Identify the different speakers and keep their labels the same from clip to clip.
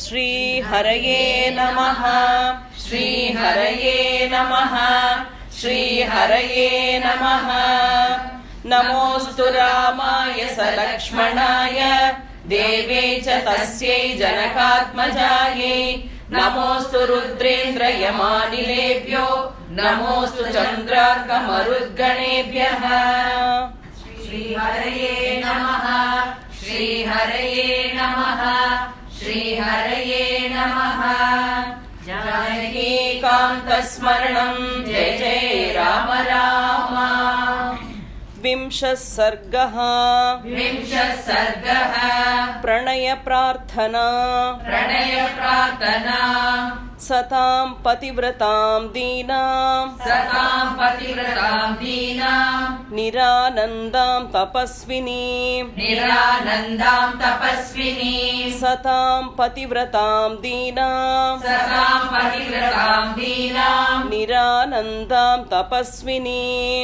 Speaker 1: श्रीहरये नमः श्रीहरये नमः श्रीहरये नमः। नमोऽस्तु रामाय सलक्ष्मणाय देवे च तस्यै जनकात्मजायै। नमोऽस्तु रुद्रेन्द्रयमानिलेभ्यो नमोऽस्तु चन्द्रार्कमरुद्गणेभ्यः।
Speaker 2: श्रीहरये नमः श्रीहरये नमः श्रीहरये नमः।
Speaker 1: जानकीकान्तस्मरणं जय जय राम राम। विंशः सर्गः प्रणय प्रार्थना सतां पतिव्रतां दीनां निरानन्दां तपस्विनीं सतां पतिव्रतां दीनां निरानन्दां तपस्विनीं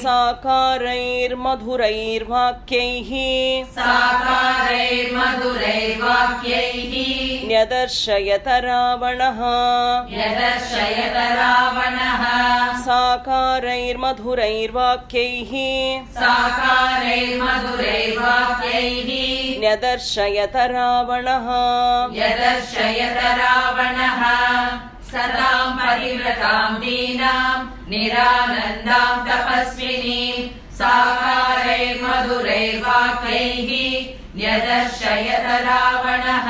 Speaker 1: साकारैर्मधुरैर्वाक्यैः न्यदर्शयत रावणः साकारैर्मधुरैर्वाक्यैः न्यदर्शयत रावणः
Speaker 2: सतां पतिव्रतां दीनां निरानन्दां तपस्विनीं साकारैर्मधुरैर्वाक्यैः न्यदर्शयत रावणः।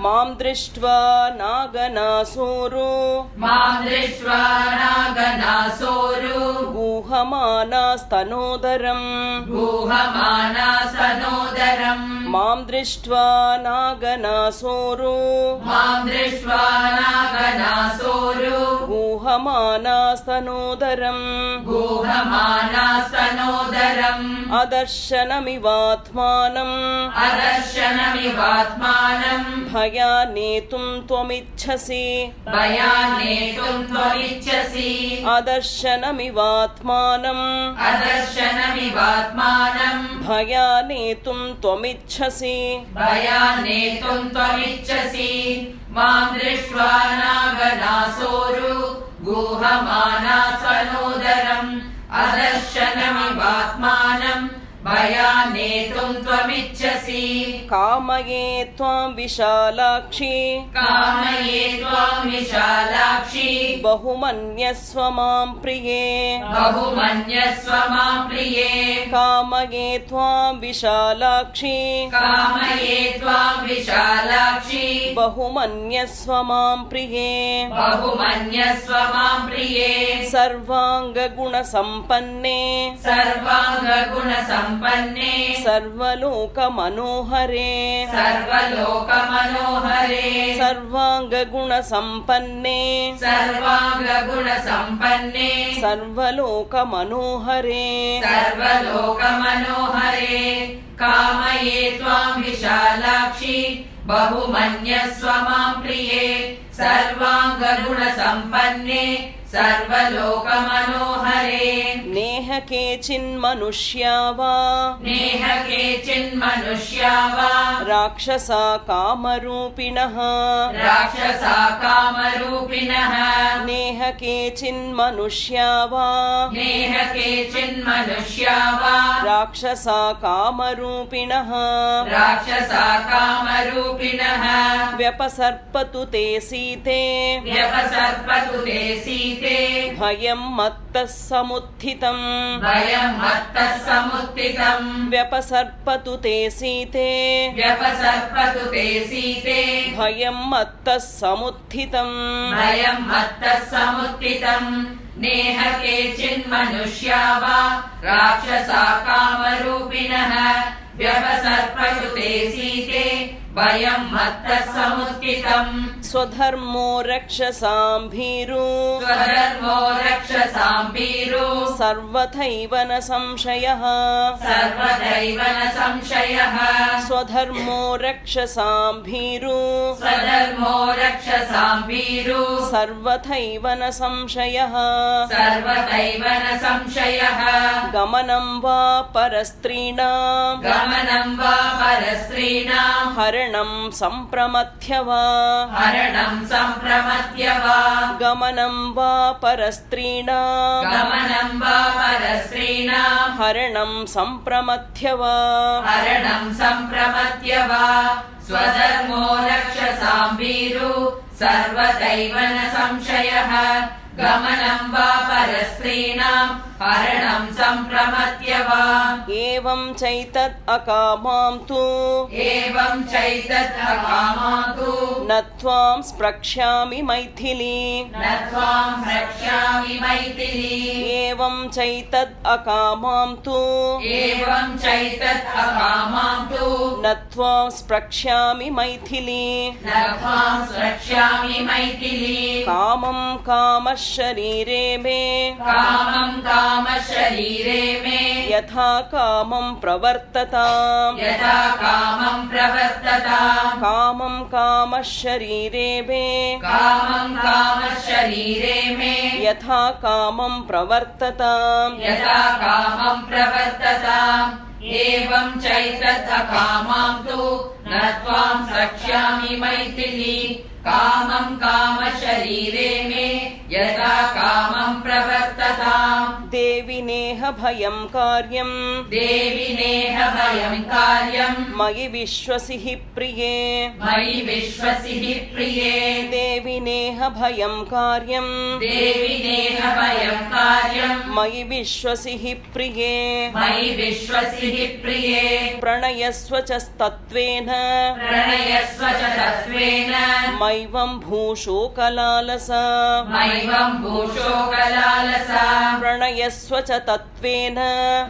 Speaker 1: मां दृष्ट्वा नागनासोरो गूहमानास्तनोदरम् मां दृष्ट्वा नागनासोरो गूहमानास्तनोदरम् अदर्शनमिवात्मानम् भयानेतुं त्वमिच्छसि अदर्शनमिवात्मानम् भयानेतुं त्वमिच्छसि
Speaker 2: मां दृष्ट्वा नागनासोरु गूहमानासनोदरम् अदर्शनमिवात्मानम् भयानेतुं त्वमिच्छसि।
Speaker 1: कामये त्वां विशालाक्षी बहुमन्यस्व मां प्रिये कामये त्वां विशालाक्षी बहुमन्यस्व मां प्रिये सर्वाङ्गगुणसम्पन्ने सर्वलोकमनोहरे सर्वाङ्गगुणसम्पन्ने सर्वलोकमनोहरे
Speaker 2: कामये त्वां विशालाक्षी बहुमन्यस्व मां प्रिये सर्वाङ्गगुणसम्पन्ने सर्वलोकमनोहरे।
Speaker 1: नेह केचिन्मनुष्या वा राक्षसा कामरूपिणः नेह केचिन्मनुष्या वा राक्षसा कामरूपिणः व्यपसर्पतु ते सीते भयं मत्तः समुत्थितम् व्यपसर्पतु ते सीते भयं मत्तः समुत्थितम्
Speaker 2: नेह केचिन्मनुष्या वा राक्षसा कामरूपिणः व्यपसर्पतु ते सीते भयं मत्तः समुत्थितम्
Speaker 1: स्वधर्मो रक्षसां भीरु
Speaker 2: स्वधर्मो रक्षसां भीरु
Speaker 1: सर्वथैव न संशयः
Speaker 2: सर्वदैव न संशयः
Speaker 1: स्वधर्मो रक्षसां भीरु
Speaker 2: स्वधर्मो रक्षसां भीरु
Speaker 1: सर्वथैव न संशयः
Speaker 2: सर्वदैव न संशयः
Speaker 1: गमनं वा परस्त्रीणां
Speaker 2: गमनं वा परस्त्रीणां
Speaker 1: हरणं सम्प्रमथ्य वा
Speaker 2: हरणं सम्प्रमथ्य वा
Speaker 1: गमनं वा परस्त्रीणां
Speaker 2: गमनं वा परस्त्रीणां
Speaker 1: हरणं सम्प्रमथ्य वा
Speaker 2: हरणं सम्प्रमथ्य वा स्वधर्मो रक्षसां भीरु सर्वदैव न संशयः गमनं वा परस्त्रीणां हरणं सम्प्रमथ्य वा
Speaker 1: एवं चैतद् अकामां तु
Speaker 2: एवं चैतत् अकामातु
Speaker 1: न त्वां स्प्रक्ष्यामि मैथिली
Speaker 2: न त्वां रक्ष्यामि मैथिली
Speaker 1: एवं चैतद् अकामां तु
Speaker 2: एवं चैतत् अकामां तु
Speaker 1: न त्वां स्प्रक्ष्यामि मैथिली
Speaker 2: न त्वां रक्ष्यामि मैथिली
Speaker 1: कामं कामशरीरे मे
Speaker 2: कामं कामशरीरे मे
Speaker 1: यथा कामं प्रवर्तताम्
Speaker 2: यथा कामं प्रवर्तताम्
Speaker 1: कामं कामशरीरे मे
Speaker 2: कामं कामशरीरे मे
Speaker 1: यथा कामं प्रवर्तताम्
Speaker 2: यथा कामं प्रवर्तताम् एवं चैतत् अकामां तु न त्वां रक्ष्यामि मैथिली कामं कामशरीरे मे यथा कामं प्रवर्तताम्
Speaker 1: देवि नेह भयं कार्यं
Speaker 2: देवि नेह भयं कार्यं
Speaker 1: मयि विश्वसि हि प्रिये
Speaker 2: मयि विश्वसि हि प्रिये
Speaker 1: देवि नेह भयं कार्यं
Speaker 2: देवि नेह भयं कार्यं
Speaker 1: मयि विश्वसि हि प्रिये
Speaker 2: मयि विश्वसि हि प्रिये
Speaker 1: प्रणयस्व च तत्त्वेन
Speaker 2: प्रणयस्व च तत्त्वेन
Speaker 1: मैवं भूषोकलालसा
Speaker 2: मैवं भूषोकलालसा
Speaker 1: प्रणयस्व च तत्त्वेन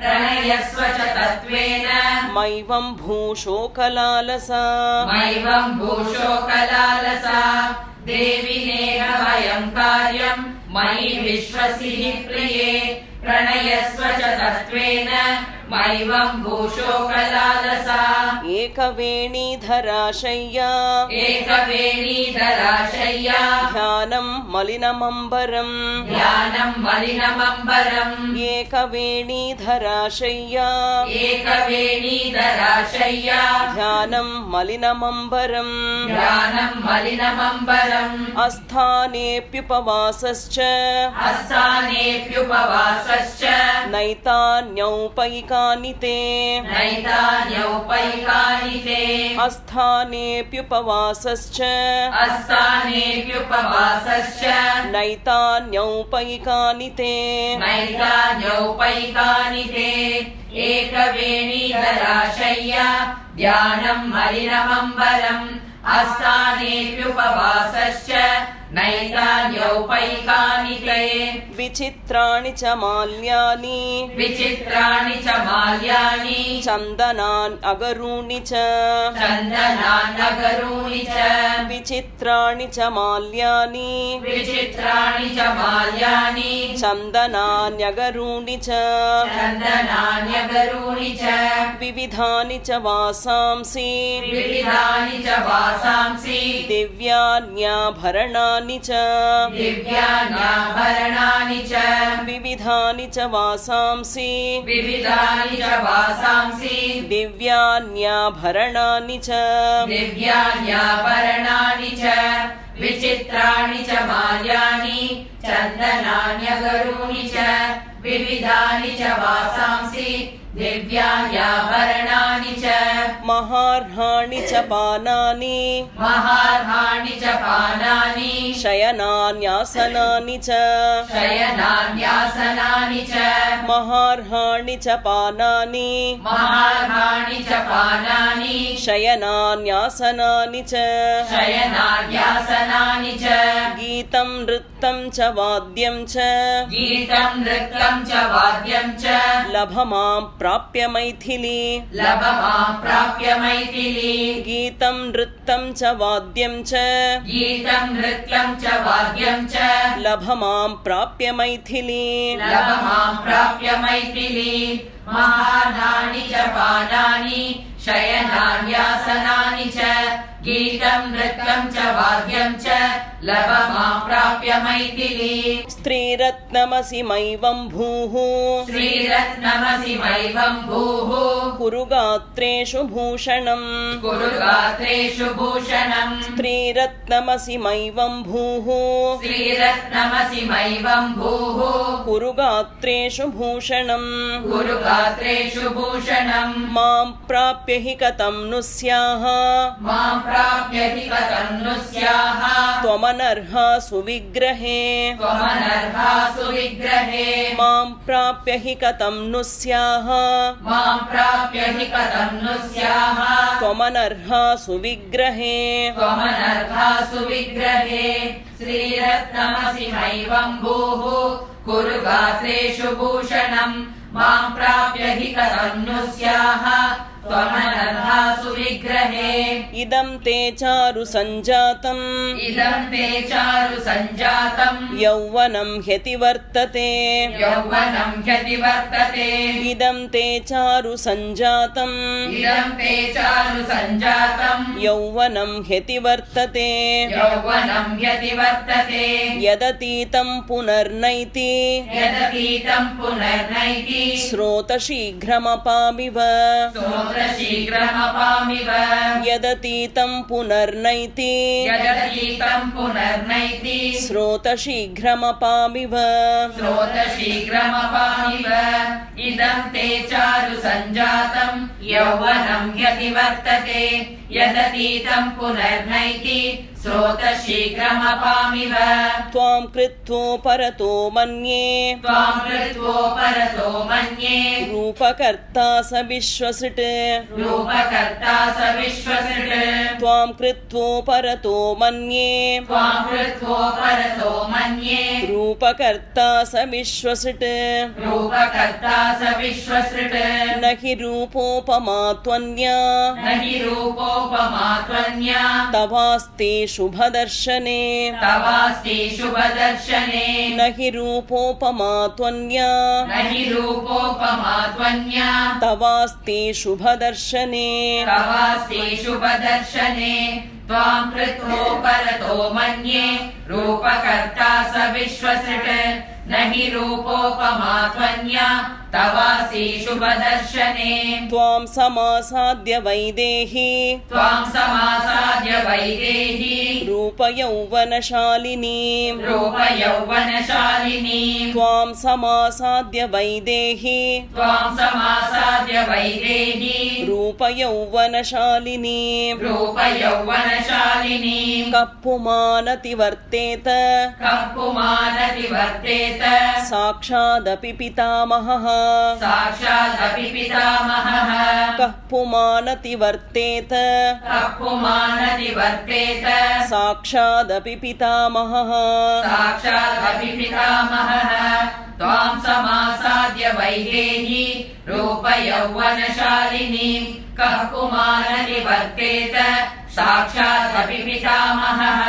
Speaker 2: प्रणयस्व च तत्त्वेन
Speaker 1: मैवं भूषोकलालसा
Speaker 2: मैवं भूषोकलालसा देवि नेह भयं कार्यं मयि विश्वसि हि प्रिये प्रणयस्व च तत्त्वेन मैवं भूषोकलालसा
Speaker 1: एकवेणीधराशय्या
Speaker 2: एकवेणीधराशय्या
Speaker 1: ध्यानं मलिनमम्बरम्
Speaker 2: ध्यानं मलिनमम्बरम्
Speaker 1: एकवेणीधराशय्या
Speaker 2: एकवेणीधराशय्या
Speaker 1: ध्यानं मलिनमम्बरम्
Speaker 2: ध्यानं मलिनमम्बरम्
Speaker 1: अस्थानेऽप्युपवासश्च
Speaker 2: अस्थानेऽप्युपवासश्च
Speaker 1: नैतान्यौपैकानि ते
Speaker 2: नैतान्यौपैकानि ते
Speaker 1: अस्थानेऽप्युपवासश्च
Speaker 2: अस्थानेऽप्युपवासश्च
Speaker 1: नैतान्यौपैकानि ते
Speaker 2: नैतान्यौपैकानि ते एकवेणीधराशय्या ध्यानं मलिनमम्बरम् अस्थानेऽप्युपवासश्च नैतान्यौपैकानि ते
Speaker 1: विचित्राणि च माल्यानि
Speaker 2: विचित्राणि च माल्यानि
Speaker 1: चन्दनान् अगरूणि च
Speaker 2: चन्दनान्नगरूणि च
Speaker 1: विचित्राणि च माल्यानि
Speaker 2: विचित्राणि च माल्यानि
Speaker 1: चन्दनान्यगरूणि च
Speaker 2: चन्दनान्यगरूणि च
Speaker 1: विविधानि च वासांसि
Speaker 2: विविधानि च वासांसि
Speaker 1: दिव्यान्याभरणानि च
Speaker 2: दिव्यान्याभरणानि च
Speaker 1: विविधानि च वासांसि
Speaker 2: विविधानि च वासांसि
Speaker 1: दिव्यान्याभरणानि च
Speaker 2: दिव्यान्याभरणानि च विचित्राणि च माल्यानि चन्दनान्यगरूणि च विविधानि च वासांसि दिव्यान्याभरणानि च
Speaker 1: महार्हाणि च पानानि
Speaker 2: महार्हाणि च पानानि
Speaker 1: शयनान्यासनानि च
Speaker 2: शयनान्यासनानि च
Speaker 1: महार्हाणि च पानानि
Speaker 2: महार्हाणि च पानानि
Speaker 1: शयनान्यासनानि च
Speaker 2: शयनाद्यासनानि च
Speaker 1: गीतं नृत्तं च वाद्यं च
Speaker 2: गीतं नृत्यं च वाद्यं च
Speaker 1: लभ मां प्राप्य मैथिली
Speaker 2: लभ मां प्राप्य मैथिली
Speaker 1: गीतं नृत्तं च वाद्यं च
Speaker 2: गीतं नृत्यं च वाद्यं च
Speaker 1: लभ मां प्राप्य मैथिली
Speaker 2: लभ मां प्राप्य मैथिली महानानि च पानानि शयनान्यासनानि च गीतं नृत्यं च वाद्यं च लभ मां प्राप्य मैथिली
Speaker 1: स्त्रीरत्नमसि मैवं भूः
Speaker 2: श्रीरत्नमसि मैवं भूः
Speaker 1: कुरु गात्रेषु भूषणम्
Speaker 2: कुरु गात्रेषु भूषणम्
Speaker 1: स्त्रीरत्नमसि मैवं भूः
Speaker 2: श्रीरत्नमसि मैवं भूः
Speaker 1: कुरु गात्रेषु भूषणम्
Speaker 2: कुरु गात्रेषु भूषणम्
Speaker 1: मां प्राप्य हि कथं नु स्याः
Speaker 2: मां प्राप्य हि कथं नु स्याः
Speaker 1: त्वमनर्हा सुविग्रहे
Speaker 2: त्वमनर्हा सुविग्रहे
Speaker 1: मां प्राप्य हि कथं नु स्याः
Speaker 2: मां प्राप्य हि कथं नु स्याः
Speaker 1: त्वमनर्हा सुविग्रहे
Speaker 2: त्वमनर्हा सुविग्रहे श्रीरत्नमसि मैवं भूः कुरु गात्रेषु भूषणम् मां प्राप्य हि कथं नु स्याः त्वमनर्हा सुविग्रहे
Speaker 1: इदं ते चारु सञ्जातम्
Speaker 2: इदं ते चारु सञ्जातम्
Speaker 1: यौवनं ह्यति वर्तते
Speaker 2: यौवनं ह्यति वर्तते
Speaker 1: इदं ते चारु सञ्जातम्
Speaker 2: इदं ते चारु सञ्जातम्
Speaker 1: यौवनं ह्यति वर्तते
Speaker 2: यौवनं ह्यति वर्तते
Speaker 1: यदतीतं पुनर्नैति
Speaker 2: यदतीतं पुनर्नैति
Speaker 1: स्रोतशीघ्रमपामिव
Speaker 2: शीघ्रमपामिव
Speaker 1: यदतीतं पुनर्नैति
Speaker 2: यदतीतं पुनर्नैति
Speaker 1: स्रोतशीघ्रमपामिव
Speaker 2: स्रोतशीघ्रमपामिव इदं ते चारु सञ्जातं यौवनं ह्यति वर्तते यदतीतं पुनर्नैति स्रोतशीघ्रमपामिव
Speaker 1: त्वां कृत्वोपरतो मन्ये
Speaker 2: त्वां कृत्वोपरतो मन्ये
Speaker 1: रूपकर्ता स विश्वसृट्
Speaker 2: रूपकर्ता स विश्वसृट्
Speaker 1: त्वां कृत्वोपरतो मन्ये
Speaker 2: त्वां कृत्वोपरतो मन्ये
Speaker 1: रूपकर्ता स विश्वसृट्
Speaker 2: रूपकर्ता स विश्वसृट्
Speaker 1: न हि रूपोपमा त्वन्या
Speaker 2: न हि रूपोपमा त्वन्या
Speaker 1: तवास्ते शुभदर्शने
Speaker 2: तवास्ति शुभदर्शने
Speaker 1: न हि रूपोपमा त्वन्या
Speaker 2: न हि रूपोपमा त्वन्या
Speaker 1: तवास्ते शुभदर्शने
Speaker 2: तवास्ति शुभदर्शने त्वां कृत्वोपरतो मन्ये रूपकर्ता स विश्वसृट् न हि रूपोपमा त्वन्या तवासि शुभदर्शने
Speaker 1: त्वां समासाद्य वैदेही
Speaker 2: त्वां समासाद्य वैदेही
Speaker 1: रूपयौवनशालिनी
Speaker 2: रूपयौवनशालिनी
Speaker 1: त्वां समासाद्य वैदेही
Speaker 2: त्वां समासाद्य वैदेही
Speaker 1: रूपयौवनशालिनी
Speaker 2: रूपयौवनशालिनी
Speaker 1: कप्पुमानति वर्तेत
Speaker 2: कप्पुमानति वर्तेत
Speaker 1: साक्षादपि पितामहः
Speaker 2: साक्षादपि पितामहः
Speaker 1: कप्पुमानति वर्तेत
Speaker 2: कप्पुमानति वर्तेत
Speaker 1: साक्षादपि पितामहः
Speaker 2: साक्षादपि पितामहः त्वां समासाद्य वैदेही रूपयौवनशालिनी कः पुमानति वर्तेत साक्षादपि पितामहः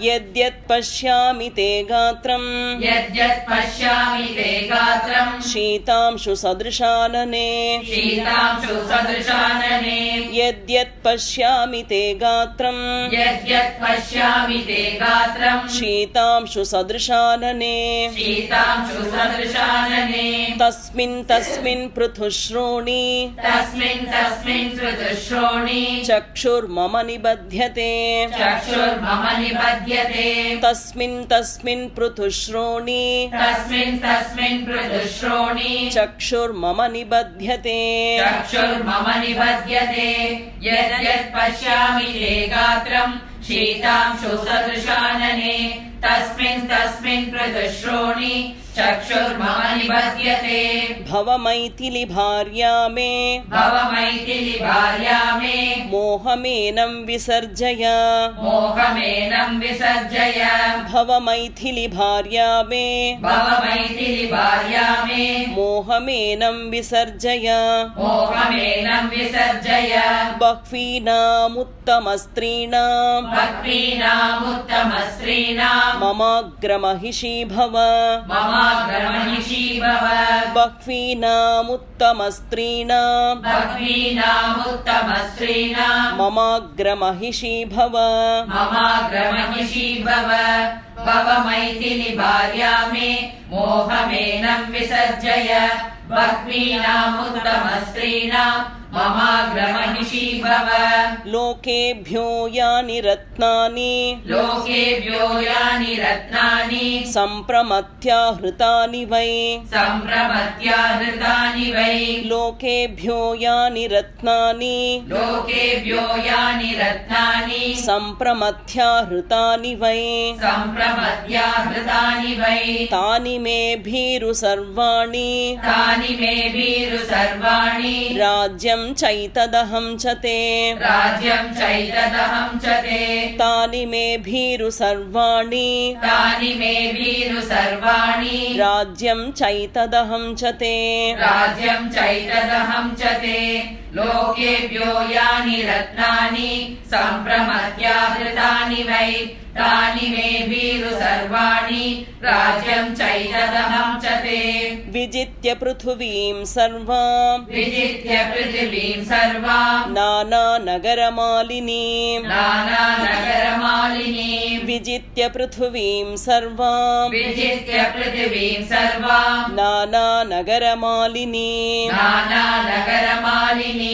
Speaker 1: यद्यत् पश्यामि ते गात्रम्
Speaker 2: यद्यत् पश्यामि ते गात्रम्
Speaker 1: शीतांशु सदृशानने
Speaker 2: शीतांशु सदृशानने
Speaker 1: यद्यत् पश्यामि ते गात्रम्
Speaker 2: यद्यत् पश्यामि ते गात्रम्
Speaker 1: शीतांशु सदृशानने
Speaker 2: शीतांशु सदृशानने
Speaker 1: तस्मिन् पृथुश्रोणि
Speaker 2: तस्मिन् श्रुतश्रोणि
Speaker 1: चक्षुर्मम निबध्यते
Speaker 2: चक्षुर्मम निबध्यते
Speaker 1: तस्मिन् पृथुश्रोणि
Speaker 2: तस्मिन् पृथुश्रोणि
Speaker 1: चक्षुर्मम निबध्यते
Speaker 2: चक्षुर्मम निबध्यते यद्यत् पश्यामि ते गात्रम् शीतांशु सदृशानने तस्मिन् पृथुश्रोणि चक्षुर्मम निबध्यते
Speaker 1: भव मैथिली भार्या मे
Speaker 2: भव मैथिली भार्या मे
Speaker 1: मोह मोहमेनं विसर्जय
Speaker 2: मोहमेनं विसर्जय
Speaker 1: भवमैथिली भार्या मे
Speaker 2: भवमैथिली भार्या मे
Speaker 1: मोहमेनं विसर्जय
Speaker 2: मोहमेनं विसर्जय
Speaker 1: बह्वीनामुत्तमस्त्रीणां
Speaker 2: बह्वीनामुत्तमस्त्रीणां
Speaker 1: ममाग्रमहिषी भव
Speaker 2: ममाग्रमहिषी भव
Speaker 1: बह्वीनामुत्तमस्त्रीणां
Speaker 2: बह्वीनामुत्तमस्त्रीणां
Speaker 1: ममाग्रमहिषी भव
Speaker 2: ममाग्रमहिषी भव भवमैथिली भार्या मे मोहमेनं विसर्जय बह्वीनामुत्तमस्त्रीणां ममाग्रमहिषी भव
Speaker 1: लोकेभ्यो यानि रत्नानि
Speaker 2: लोकेभ्यो यानि रत्नानि
Speaker 1: सम्प्रमथ्याहृतानि वै
Speaker 2: सम्प्रमत्याहृतानि वै
Speaker 1: लोकेभ्यो यानि रत्नानि
Speaker 2: लोकेभ्यो यानि रत्नानि
Speaker 1: सम्प्रमथ्याहृतानि वै
Speaker 2: सम्प्रमत्याहृतानि वै
Speaker 1: तानि मे भीरु सर्वाणि
Speaker 2: तानि मे भीरु सर्वाणि
Speaker 1: राज्यं चैतदहं च ते
Speaker 2: राज्यं चैतदहं च ते
Speaker 1: तानि मे भीरु सर्वाणि
Speaker 2: तानि मे भीरु सर्वाणि
Speaker 1: राज्यं चैतदहं च ते
Speaker 2: राज्यं चैतदहं च ते लोकेभ्यो यानि रत्नानि सम्प्रमत्याहृतानि वै तानि मे भीरु सर्वाणि राज्यं चैतदहं च ते
Speaker 1: विजित्य पृथिवीं सर्वां
Speaker 2: विजित्य पृथिवीं सर्वां
Speaker 1: नानानगरमालिनीं
Speaker 2: नानानगरमालिनीं
Speaker 1: विजित्य पृथिवीं सर्वां
Speaker 2: विजित्य पृथिवीं सर्वां
Speaker 1: नानानगरमालिनीं
Speaker 2: नानानगरमालिनीं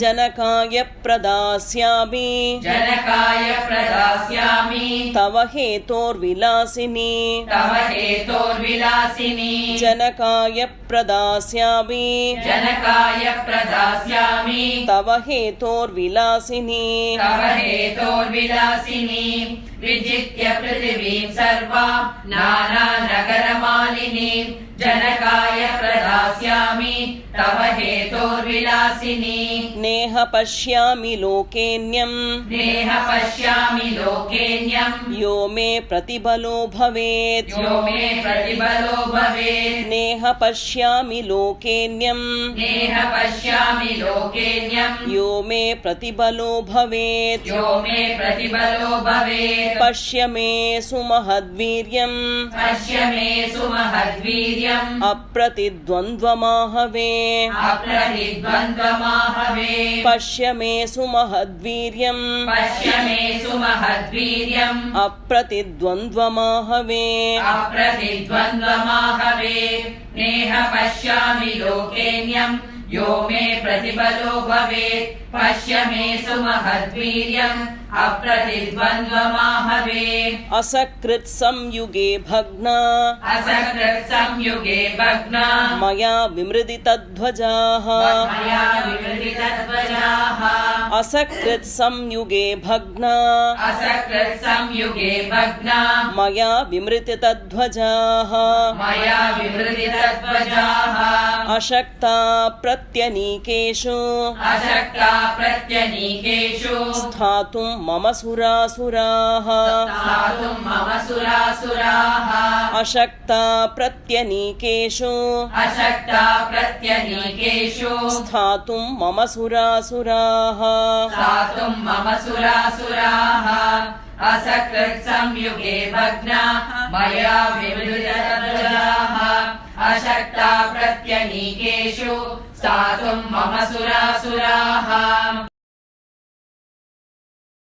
Speaker 1: जनकाय प्रदास्यामि
Speaker 2: जनकाय प्रदास्यामि
Speaker 1: तव हेतोर्विलासिनी
Speaker 2: तव हेतोर्विलासिनी
Speaker 1: जनकाय प्रदास्यामि
Speaker 2: जनकाय प्रदास्यामि
Speaker 1: तव हेतोर्विलासिनी
Speaker 2: तव हेतोर्विलासिनी विजित्य पृथिवीं सर्वां नानानगरमालिनीं जनकाय प्रदास्यामि तव हेतोर्विलासिनी
Speaker 1: नेह पश्यामि लोकेऽन्यं
Speaker 2: नेह पश्यामि लोकेऽन्यं
Speaker 1: यो मे प्रतिबलो भवेत्
Speaker 2: यो मे प्रतिबलो भवेत्
Speaker 1: नेह पश्यामि लोकेऽन्यं
Speaker 2: नेह पश्यामि लोकेऽन्यं
Speaker 1: यो मे प्रतिबलो भवेत्
Speaker 2: यो मे प्रतिबलो भवेत्
Speaker 1: पश्य मे सुमहद्वीर्यम्
Speaker 2: पश्य मे सुमहद्वीर्यम्
Speaker 1: अप्रतिद्वन्द्वमाहवे
Speaker 2: अप्रतिद्वन्द्वमाहवे
Speaker 1: पश्य मे सुमहद्वीर्यम्
Speaker 2: पश्य मे सुमहद्वीर्यम्
Speaker 1: अप्रतिद्वन्द्वमाहवे
Speaker 2: अप्रतिद्वन्द्वमाहवे नेह पश्यामि लोकेऽन्यं यो मे प्रतिबलो भवेत् पश्य मे सुमहद्वीर्यम् अप्रतिद्वन्द्वमाहवे
Speaker 1: असकृत् संयुगे भग्ना
Speaker 2: असकृत् संयुगे भग्ना
Speaker 1: मया विमृदितध्वजाः
Speaker 2: मया विमृदितध्वजाः
Speaker 1: असकृत् संयुगे भग्ना
Speaker 2: असकृत् संयुगे भग्ना
Speaker 1: मया विमृदितध्वजाः
Speaker 2: मया विमृदितध्वजाः
Speaker 1: अशक्ता प्रत्यनीकेषु
Speaker 2: अशक्ता प्रत्यनीकेषु
Speaker 1: स्थातुं मम सुरासुराः
Speaker 2: स्थातुं मम सुरासुराः
Speaker 1: अशक्ता प्रत्यनीकेषु
Speaker 2: अशक्ता प्रत्यनीकेषु
Speaker 1: स्थातुं मम सुरासुराः
Speaker 2: स्थातुं मम सुरासुराः असकृत् संयुगे भग्ना मया विमृदितध्वजाः अशक्ता प्रत्यनीकेषु स्थातुं मम सुरासुराः